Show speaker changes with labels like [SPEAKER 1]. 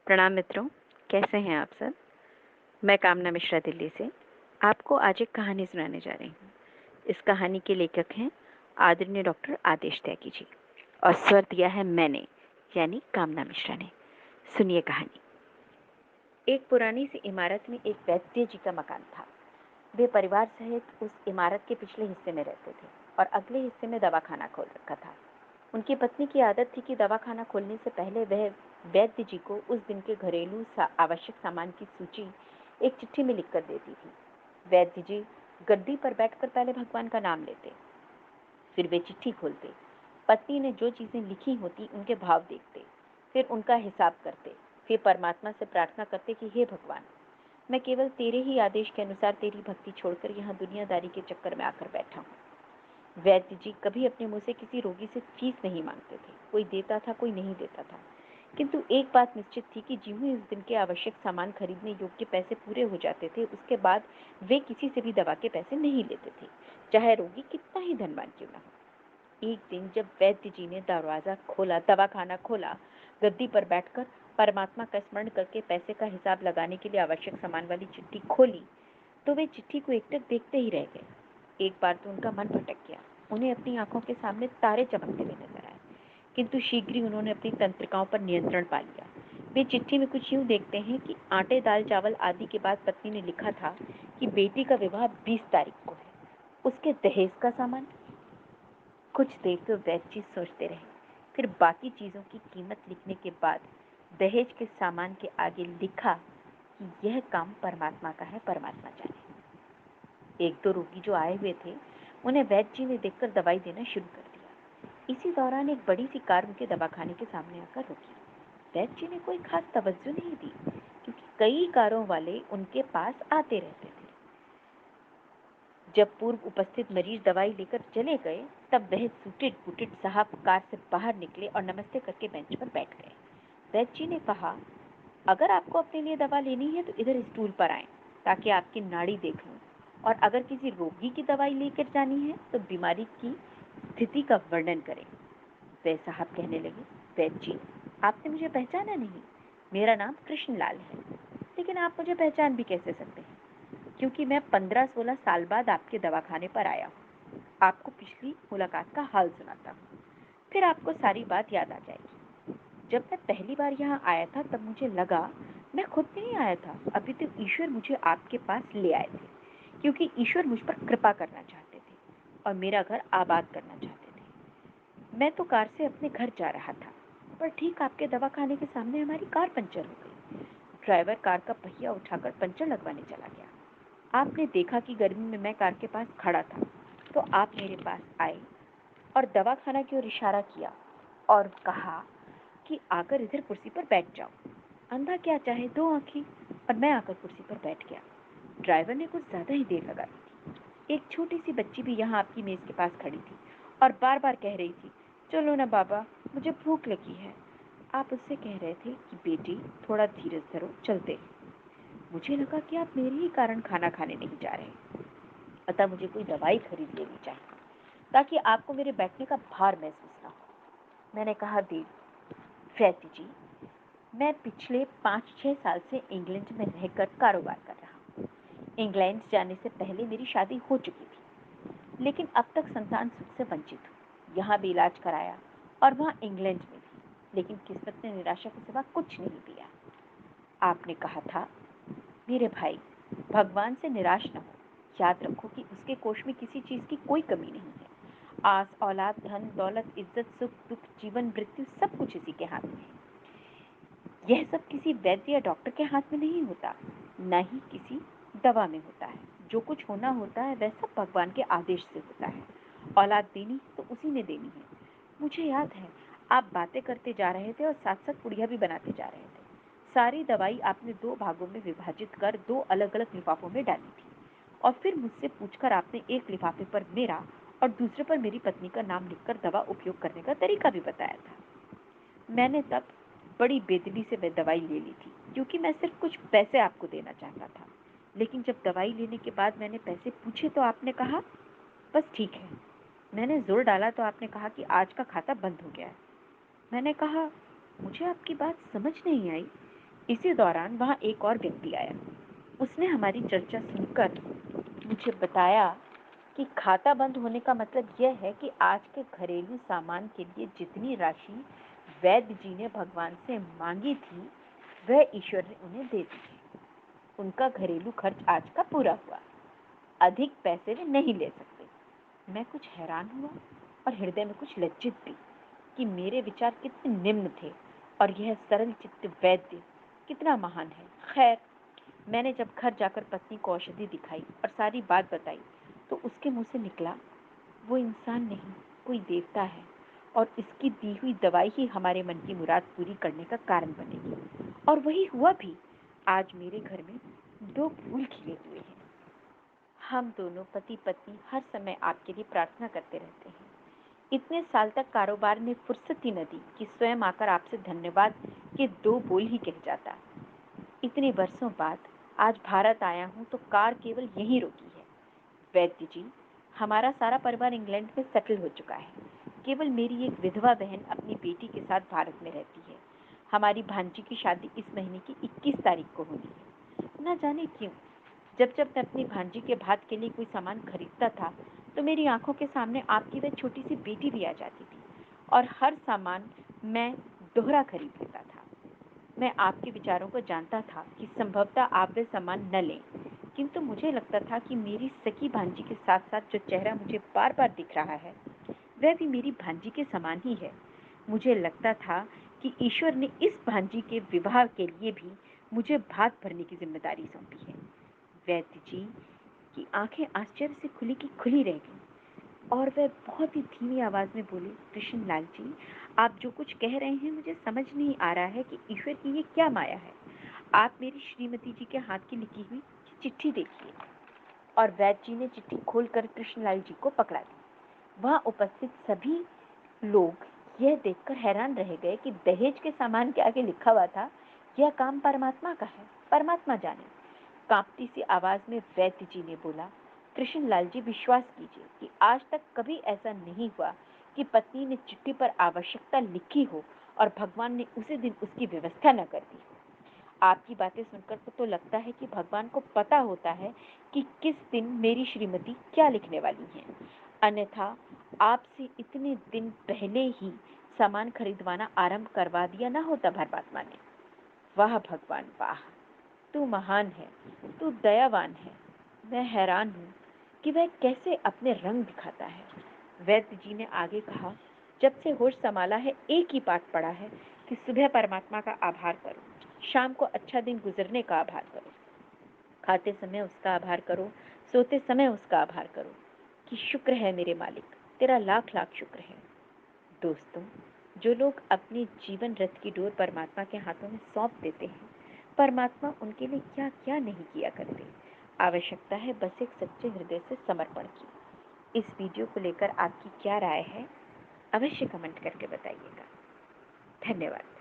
[SPEAKER 1] प्रणाम मित्रों, कैसे हैं आप सब? मैं कामना मिश्रा दिल्ली से आपको आज एक कहानी सुनाने जा रही हूँ। इस कहानी के लेखक हैं आदरणीय डॉक्टर आदेश त्यागी जी और स्वर दिया है मैंने यानी कामना मिश्रा ने। सुनिए कहानी। एक पुरानी सी इमारत में एक वैद्य जी का मकान था। वे परिवार सहित उस इमारत के पिछले हिस्से में रहते थे और अगले हिस्से में दवाखाना खोल रखा था। उनकी पत्नी की आदत थी कि दवाखाना खोलने से पहले वह वैद्य जी को उस दिन के घरेलू आवश्यक सामान की सूची एक चिट्ठी में लिखकर देती थी। वैद्य जी गद्दी पर बैठकर पहले भगवान का नाम लेते, फिर वे चिट्ठी खोलते, पत्नी ने जो चीजें लिखी होती उनके भाव देखते, फिर उनका हिसाब करते, फिर परमात्मा से प्रार्थना करते कि हे भगवान, मैं केवल तेरे ही आदेश के अनुसार तेरी भक्ति छोड़कर यहाँ दुनियादारी के चक्कर में आकर बैठा हूँ। वैद्य जी कभी अपने मुंह से किसी रोगी से फीस नहीं मांगते थे। कोई देता था, कोई नहीं देता था, किंतु एक बात निश्चित थी कि ज्यों ही उस दिन के आवश्यक सामान खरीदने योग्य पैसे पूरे हो जाते थे, उसके बाद वे किसी से भी दवा के पैसे नहीं लेते थे, चाहे रोगी कितना ही धनवान क्यों न हो। एक दिन जब वैद्य जी ने दरवाजा खोला, दवाखाना खोला, गद्दी पर बैठकर परमात्मा का स्मरण करके पैसे का हिसाब लगाने के लिए आवश्यक सामान वाली चिट्ठी खोली, तो वे चिट्ठी को एकटक देखते ही रह गए। एक बार तो उनका मन भटक गया। उन्हें अपनी आंखों के सामने तारे चमकते हुए नजर आए, किंतु शीघ्र ही उन्होंने अपनी तंत्रिकाओं पर नियंत्रण पा लिया। वे चिट्ठी में कुछ यूं देखते हैं कि आटे, दाल, चावल आदि के बाद पत्नी ने लिखा था कि बेटी का विवाह 20 तारीख को है, उसके दहेज का सामान। कुछ देर तो वैद्य जी सोचते रहे, फिर बाकी चीजों की कीमत लिखने के बाद दहेज के सामान के आगे लिखा कि यह काम परमात्मा का है, परमात्मा जाने। एक दो रोगी जो आए हुए थे, उन्हें वैद्य जी ने देखकर दवाई देना शुरू कर दिया। इसी दौरान एक बड़ी सी कार उनके दवाखाने के सामने आकर रुकी। वैद्य जी ने कोई खास तवज्जो नहीं दी, क्योंकि कई कारों वाले उनके पास आते रहते थे। जब पूर्व उपस्थित मरीज दवाई लेकर चले गए, तब वह सूटेड बूटेड साहब कार से बाहर निकले और नमस्ते करके बेंच पर बैठ गए। वैद्य जी ने कहा, अगर आपको अपने लिए दवा लेनी है तो इधर स्टूल पर आएं, ताकि आपकी नाड़ी देख लूं, और अगर किसी रोगी की दवाई लेकर जानी है तो बीमारी की स्थिति का वर्णन करें। वे साहब कहने लगे, वैद्य जी, आपने मुझे पहचाना नहीं। मेरा नाम कृष्णलाल है। लेकिन आप मुझे पहचान भी कैसे सकते हैं, क्योंकि मैं 15-16 साल बाद आपके दवाखाने पर आया हूँ। आपको पिछली मुलाकात का हाल सुनाता हूँ, फिर आपको सारी बात याद आ जाएगी। जब मैं पहली बार यहाँ आया था तब मुझे लगा मैं खुद नहीं आया था, अभी तो ईश्वर मुझे आपके पास ले आए थे, क्योंकि ईश्वर मुझ पर कृपा करना चाहते थे और मेरा घर आबाद करना चाहते थे। मैं तो कार से अपने घर जा रहा था, पर ठीक आपके दवाखाने के सामने हमारी कार पंचर हो गई। ड्राइवर कार का पहिया उठाकर पंचर लगवाने चला गया। आपने देखा कि गर्मी में मैं कार के पास खड़ा था, तो आप मेरे पास आए और दवाखाना की ओर इशारा किया और कहा कि आकर इधर कुर्सी पर बैठ जाओ। अंधा क्या चाहे दो आंखें, और मैं आकर कुर्सी पर बैठ गया। ड्राइवर ने कुछ ज्यादा ही देर लगा दी थी। एक छोटी सी बच्ची भी यहाँ आपकी मेज के पास खड़ी थी और बार बार कह रही थी, चलो ना बाबा, मुझे भूख लगी है। आप उससे कह रहे थे कि बेटी थोड़ा धीरज धरो, चलते हैं। मुझे लगा कि आप मेरे ही कारण खाना खाने नहीं जा रहे, अतः मुझे कोई दवाई खरीद लेनी चाहिए, ताकि आपको मेरे बैठने का भार महसूस ना हो। मैंने कहा, देव वैद्य जी, मैं पिछले 5-6 साल से इंग्लैंड में रहकर कारोबार कर रहा हूँ। इंग्लैंड जाने से पहले मेरी शादी हो चुकी थी, लेकिन अब तक संतान सुख से वंचित हूँ। यहाँ भी इलाज कराया और वहाँ इंग्लैंड में भी, लेकिन किस्मत ने निराशा के सिवा कुछ नहीं दिया। आपने कहा था, मेरे भाई, भगवान से निराश न हो। याद रखो कि उसके कोष में किसी चीज की कोई कमी नहीं है। आस, औलाद, धन, दौलत, इज्जत, सुख, दुख, जीवन, मृत्यु सब कुछ इसी के हाथ में है। यह सब किसी वैद्य या डॉक्टर के हाथ में नहीं होता, न ही किसी दवा में होता है। जो कुछ होना होता है वह सब भगवान के आदेश से होता है। औलाद देनी तो उसी ने देनी है। मुझे याद है, आप बातें करते जा रहे थे और साथ साथ पुड़िया भी बनाते जा रहे थे। सारी दवाई आपने 2 भागों में विभाजित कर 2 अलग-अलग लिफाफों में डाली थी, और फिर मुझसे पूछकर आपने एक लिफाफे पर मेरा और दूसरे पर मेरी पत्नी का नाम लिखकर दवा उपयोग करने का तरीका भी बताया था। मैंने तब बड़ी बेदिली से वह दवाई ले ली थी, क्योंकि मैं सिर्फ कुछ पैसे आपको देना चाहता था। लेकिन जब दवाई लेने के बाद मैंने पैसे पूछे तो आपने कहा, बस ठीक है। मैंने जोर डाला तो आपने कहा कि आज का खाता बंद हो गया है। मैंने कहा, मुझे आपकी बात समझ नहीं आई। इसी दौरान वहाँ एक और व्यक्ति आया। उसने हमारी चर्चा सुनकर मुझे बताया कि खाता बंद होने का मतलब यह है कि आज के घरेलू सामान के लिए जितनी राशि वैद्य जी ने भगवान से मांगी थी, वह ईश्वर ने उन्हें दे दी। उनका घरेलू खर्च आज का पूरा हुआ। अधिक पैसे वे नहीं ले सकते। मैं कुछ हैरान हुआ और हृदय में कुछ लज्जित भी कि मेरे विचार कितने निम्न थे और यह सरल चित्त वैद्य कितना महान है। खैर, मैंने जब घर जाकर पत्नी को औषधि दिखाई और सारी बात बताई तो उसके मुंह से निकला, वो इंसान नहीं, कोई देवता है और इसकी दी हुई दवाई ही हमारे मन की मुराद पूरी करने का कारण बनेगी। और वही हुआ भी। आज मेरे घर में 2 फूल खिले हुए हैं। हम दोनों पति पत्नी हर समय आपके लिए प्रार्थना करते रहते हैं। इतने साल तक कारोबार ने फुर्सत ही न दी कि स्वयं आकर आपसे धन्यवाद के 2 बोल ही कह जाता। इतने वर्षों बाद आज भारत आया हूँ तो कार केवल यहीं रोकी है। वैद्य जी, हमारा सारा परिवार इंग्लैंड में सेटल हो चुका है। केवल मेरी एक विधवा बहन अपनी बेटी के साथ भारत में रहती है। हमारी भांजी की शादी इस महीने की 21 तारीख को होनी है। न जाने क्यों जब जब मैं अपनी भांजी के भात के लिए कोई सामान खरीदता था तो मेरी आंखों के सामने आपकी वह छोटी सी बेटी भी आ जाती थी और हर सामान मैं दोहरा खरीद लेता था। मैं आपके विचारों को जानता था कि संभवतः आप वे सामान न लें, किंतु मुझे लगता था कि मेरी सगी भांजी के साथ साथ जो चेहरा मुझे बार बार दिख रहा है वह भी मेरी भांजी के समान ही है। मुझे लगता था कि ईश्वर ने इस भांजी के विवाह के लिए भी मुझे भात भरने की जिम्मेदारी सौंपी है। वैद्य जी की आंखें आश्चर्य से खुली की खुली रह गईं और वह बहुत ही धीमी आवाज में बोले, कृष्णलाल जी, आप जो कुछ कह रहे हैं मुझे समझ नहीं आ रहा है कि ईश्वर की ये क्या माया है। आप मेरी श्रीमती जी के हाथ की लिखी हुई चिट्ठी देखिए। और वैद्य जी ने चिट्ठी खोलकर कृष्णलाल जी को पकड़ा दी। वहां उपस्थित सभी लोग यह देखकर हैरान रह गए कि दहेज के सामान के आगे लिखा हुआ था, यह काम परमात्मा का है, परमात्मा जाने। कांपती सी आवाज में वैद्य जी ने बोला, कृष्णलाल जी, विश्वास कीजिए कि आज तक कभी ऐसा नहीं हुआ कि पत्नी ने चिट्ठी पर आवश्यकता लिखी हो और भगवान ने उसी दिन उसकी व्यवस्था न कर दी हो। आपकी बातें सुनकर तो लगता है कि भगवान को पता होता है कि किस दिन मेरी श्रीमती क्या लिखने वाली हैं। अन्यथा आपसे इतने दिन पहले ही सामान खरीदवाना आरंभ करवा दिया ना होता परमात्मा ने। वाह भगवान वाह, तू महान है, तू दयावान है। मैं हैरान हूँ कि वह कैसे अपने रंग दिखाता है। वैद्य जी ने आगे कहा, जब से होश संभाला है एक ही पाठ पढ़ा है कि सुबह परमात्मा का आभार करो, शाम को अच्छा दिन गुजरने का आभार करो, खाते समय उसका आभार करो, सोते समय उसका आभार करो कि शुक्र है मेरे मालिक, तेरा लाख लाख शुक्र है। दोस्तों, जो लोग अपने जीवन रथ की डोर परमात्मा के हाथों में सौंप देते हैं, परमात्मा उनके लिए क्या क्या नहीं किया करते। आवश्यकता है बस एक सच्चे हृदय से समर्पण की। इस वीडियो को लेकर आपकी क्या राय है, अवश्य कमेंट करके बताइएगा। धन्यवाद।